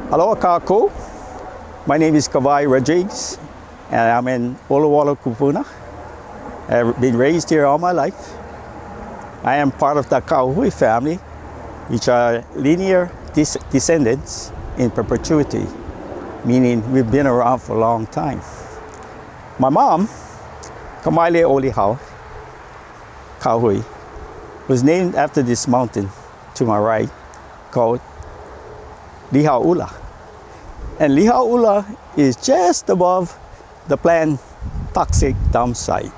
Aloha kako. My name is Kawai Rodriguez, and I'm in Olowalu Kupuna. I've been raised here all my life. I am part of the Kauhui family, which are linear descendants in perpetuity, meaning we've been around for a long time. My mom, Kamaile Olihau Kauhui, was named after this mountain to my right called Lihau'ula. And Lihau'ula is just above the planned toxic dump site.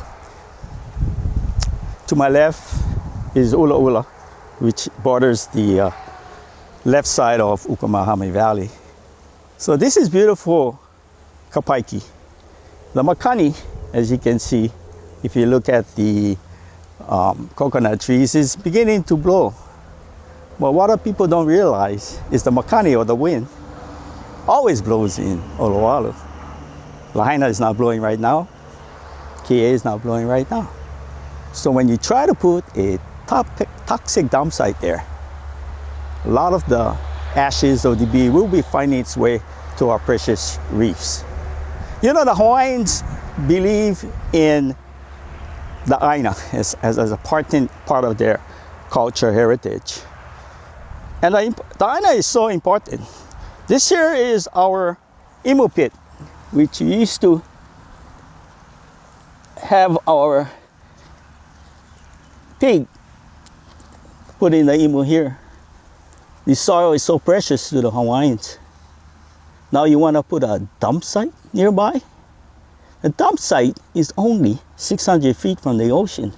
To my left is Ula'ula, which borders the left side of Ukamahami Valley. So this is beautiful Kapaiki. The makani, as you can see, if you look at the coconut trees, is beginning to blow. But what people don't realize is the makani, or the wind, always blows in Olowalu. Lahaina is not blowing right now. KA is not blowing right now. So when you try to put a toxic dump site there, a lot of the ashes or debris will be finding its way to our precious reefs. You know, the Hawaiians believe in the aina as a part of their culture heritage. And the aina is so important. This here is our imu pit, which we used to have our pig put in the imu here. The soil is so precious to the Hawaiians. Now you want to put a dump site nearby? The dump site is only 600 feet from the ocean.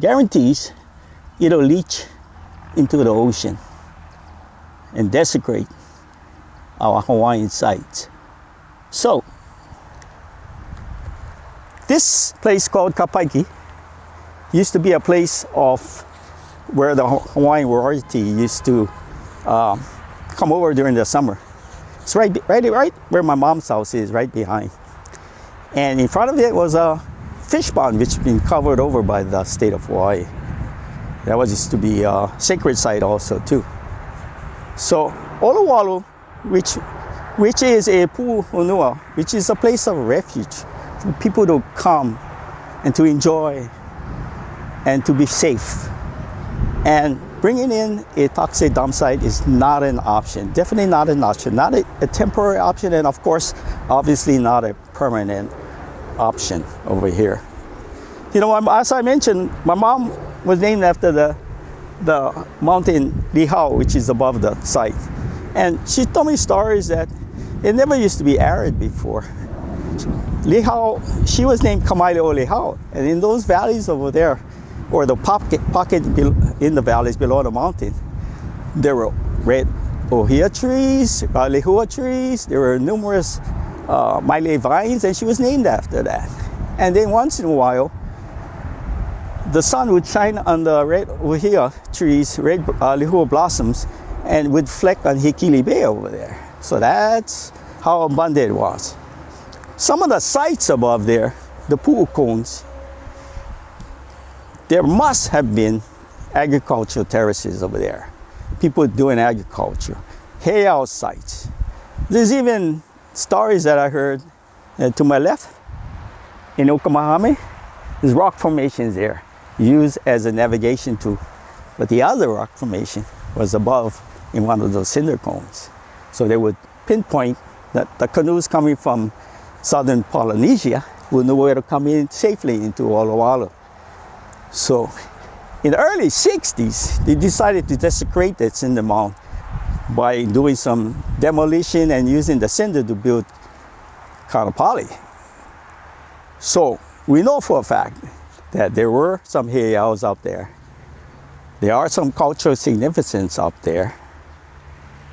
Guarantees it'll leach into the ocean and desecrate our Hawaiian sites. So, this place called Kapaiki used to be a place of where the Hawaiian royalty used to come over during the summer. It's right where my mom's house is, right behind. And in front of it was a fish pond, which has been covered over by the state of Hawaii. That was used to be a sacred site also too. So Olowalu, which is a pu'unua, which is a place of refuge for people to come and to enjoy and to be safe. And bringing in a toxic dump site is not an option, definitely not an option, not a temporary option, and of course, obviously not a permanent option over here. You know, as I mentioned, my mom was named after the mountain Lihau, which is above the site. And she told me stories that it never used to be arid before. Lihau, she was named Kamaile Olihau, and in those valleys over there, or the pocket in the valleys below the mountain, there were red ohia trees, lehua trees, there were numerous maile vines, and she was named after that. And then once in a while, the sun would shine on the red ohia trees, red lehua blossoms, and would fleck on Hikili Bay over there. So that's how abundant it was. Some of the sites above there, the pu'u cones, there must have been agricultural terraces over there. People doing agriculture. Heiau sites. There's even stories that I heard to my left in Ukamahami. There's rock formations there used as a navigation tool. But the other rock formation was above in one of those cinder cones. So they would pinpoint that the canoes coming from southern Polynesia would know where to come in safely into Olowalu. So in the early 60s, they decided to desecrate that cinder mound by doing some demolition and using the cinder to build Kanapali. So we know for a fact that there were some heiaus up there. There are some cultural significance up there,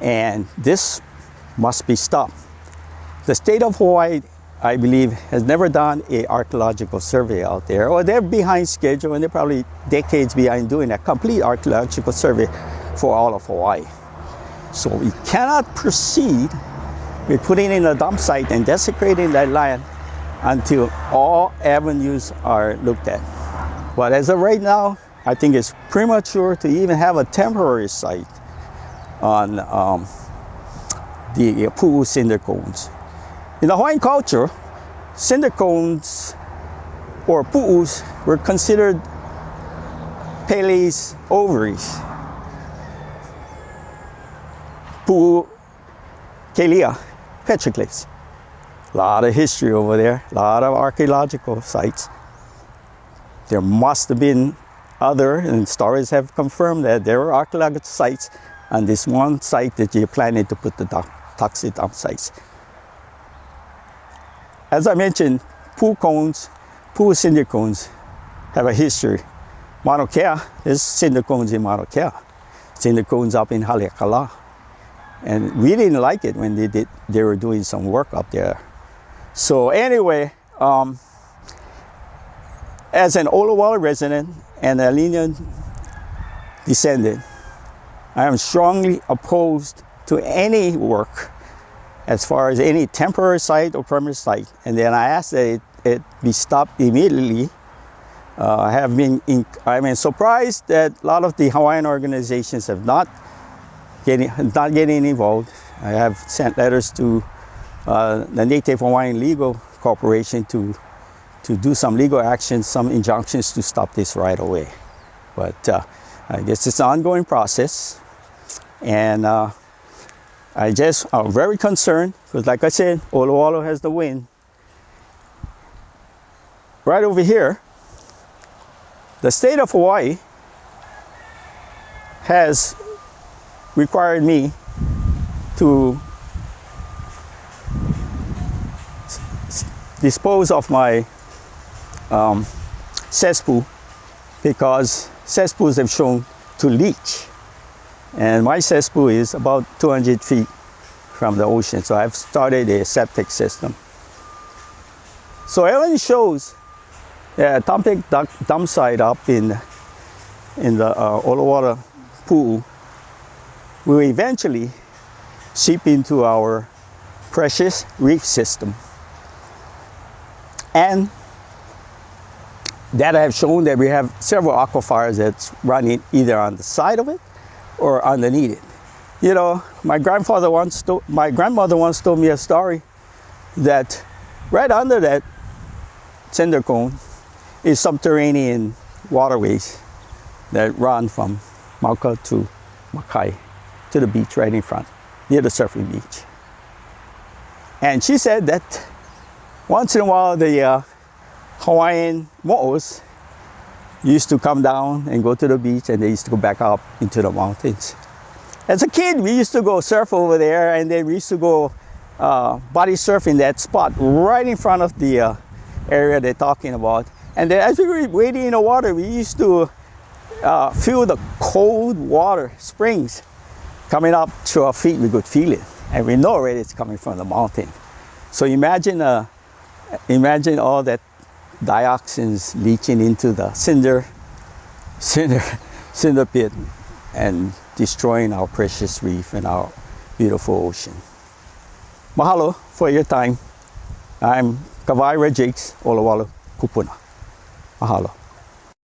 and this must be stopped. The state of Hawaii, I believe, has never done an archaeological survey out there, or they're behind schedule, and they're probably decades behind doing a complete archaeological survey for all of Hawaii. So we cannot proceed with putting in a dump site and desecrating that land until all avenues are looked at. But as of right now, I think it's premature to even have a temporary site on the pu'u cinder cones. In the Hawaiian culture, cinder cones or pu'us were considered Pele's ovaries. Pu'u Kelia, petroglyphs. A lot of history over there, a lot of archaeological sites. There must have been other, and stories have confirmed that there were archaeological sites on this one site that you're planning to put the toxic dump sites. As I mentioned, pu'u cinder cones have a history. Mauna Kea, there's cinder cones in Mauna Kea. Cinder cones up in Haleakala. And we didn't like it when they were doing some work up there. So anyway, as an Olowale resident and a lineal descendant, I am strongly opposed to any work as far as any temporary site or permanent site. And then I ask that it be stopped immediately. I've been surprised that a lot of the Hawaiian organizations have not getting involved. I have sent letters to the Native Hawaiian Legal Corporation to do some legal actions, some injunctions to stop this right away. But I guess it's an ongoing process. And I'm very concerned because, like I said, Olowale has the wind. Right over here, the state of Hawaii has required me to dispose of my cesspool because cesspools have shown to leach, and my cesspool is about 200 feet from the ocean, so I've started a septic system. So evidence shows that toxic dump site up in the Olowale pool will eventually seep into our precious reef system. And data have shown that we have several aquifers that's running either on the side of it or underneath it. You know, my grandmother once told me a story that right under that cinder cone is subterranean waterways that run from Mauka to Makai to the beach right in front, near the surfing beach. And she said that once in a while the Hawaiian mo'os used to come down and go to the beach, and they used to go back up into the mountains. As a kid, we used to go surf over there, and then we used to go body surf in that spot right in front of the area they're talking about. And then as we were wading in the water, we used to feel the cold water springs coming up to our feet. We could feel it, and we know already it's coming from the mountain. So imagine all that dioxins leaching into the cinder pit and destroying our precious reef and our beautiful ocean. Mahalo for your time. I'm Kawai Jakes, Olowale Kupuna. Mahalo.